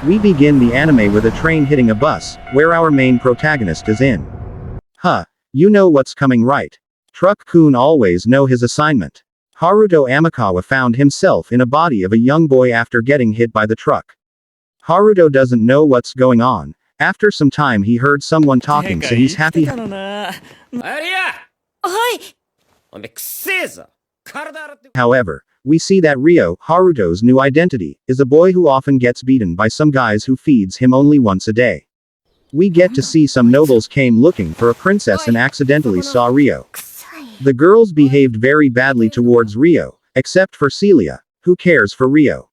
We begin the anime with a train hitting a bus, where our main protagonist is in. Huh. You know what's coming, right? Truck-kun always know his assignment. Haruto Amikawa found himself in a body of a young boy after getting hit by the truck. Haruto doesn't know what's going on. After some time he heard someone talking, so he's happy. However, we see that Ryo, Haruto's new identity, is a boy who often gets beaten by some guys who feeds him only once a day. We get to see some nobles came looking for a princess and accidentally saw Ryo. The girls behaved very badly towards Ryo, except for Celia, who cares for Ryo.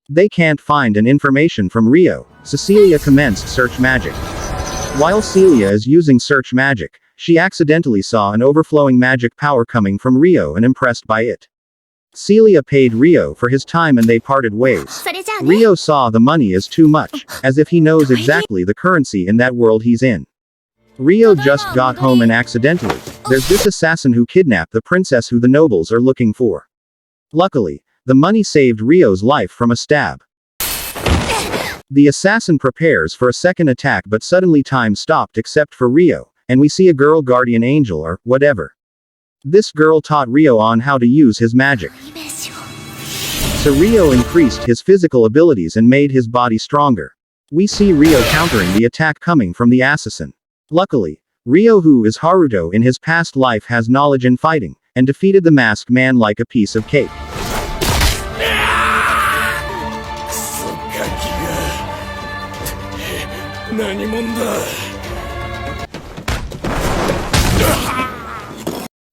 They can't find an information from Ryo, so Celia commenced search magic. While Celia is using search magic, she accidentally saw an overflowing magic power coming from Ryo and impressed by it. Celia paid Ryo for his time and they parted ways. Ryo saw the money as too much, as if he knows exactly the currency in that world he's in. Ryo just got home and accidentally, there's this assassin who kidnapped the princess who the nobles are looking for. Luckily, the money saved Ryo's life from a stab. The assassin prepares for a second attack, but suddenly time stopped except for Ryo, and we see a girl guardian angel or whatever. This girl taught Ryo on how to use his magic. So Ryo increased his physical abilities and made his body stronger. We see Ryo countering the attack coming from the assassin. Luckily, Ryo, who is Haruto in his past life, has knowledge in fighting, and defeated the masked man like a piece of cake.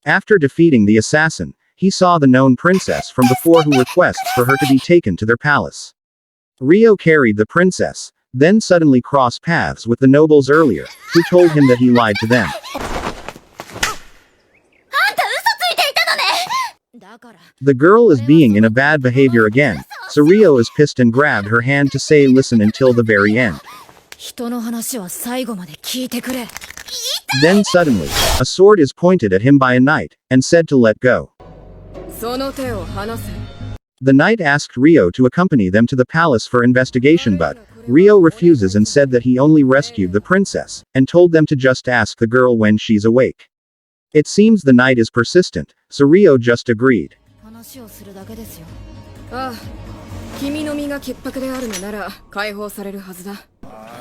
After defeating the assassin, he saw the known princess from before who requests for her to be taken to their palace. Ryo carried the princess, then suddenly crossed paths with the nobles earlier, who told him that he lied to them. The girl is being in a bad behavior again, so Ryo is pissed and grabbed her hand to say listen until the very end. Then suddenly, a sword is pointed at him by a knight, and said to let go. The knight asked Ryo to accompany them to the palace for investigation, but Ryo refuses and said that he only rescued the princess, and told them to just ask the girl when she's awake. It seems the knight is persistent, so Ryo just agreed.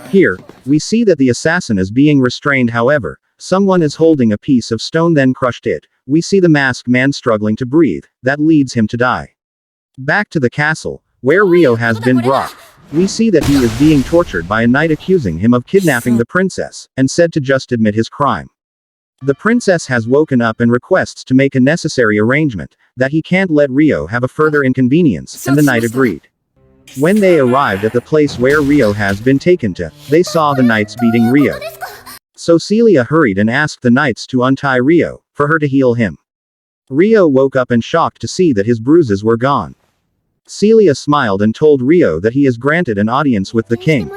Here, we see that the assassin is being restrained, however, someone is holding a piece of stone then crushed it. We see the masked man struggling to breathe, that leads him to die. Back to the castle, where Ryo has been brought. We see that he is being tortured by a knight accusing him of kidnapping the princess, and said to just admit his crime. The princess has woken up and requests to make a necessary arrangement, that he can't let Ryo have a further inconvenience, and the knight agreed. When they arrived at the place where Ryo has been taken to, they saw the knights beating Ryo. So Celia hurried and asked the knights to untie Ryo, for her to heal him. Ryo woke up and shocked to see that his bruises were gone. Celia smiled and told Ryo that he is granted an audience with the king.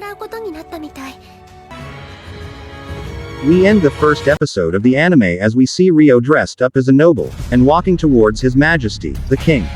We end the first episode of the anime as we see Ryo dressed up as a noble, and walking towards His Majesty, the king.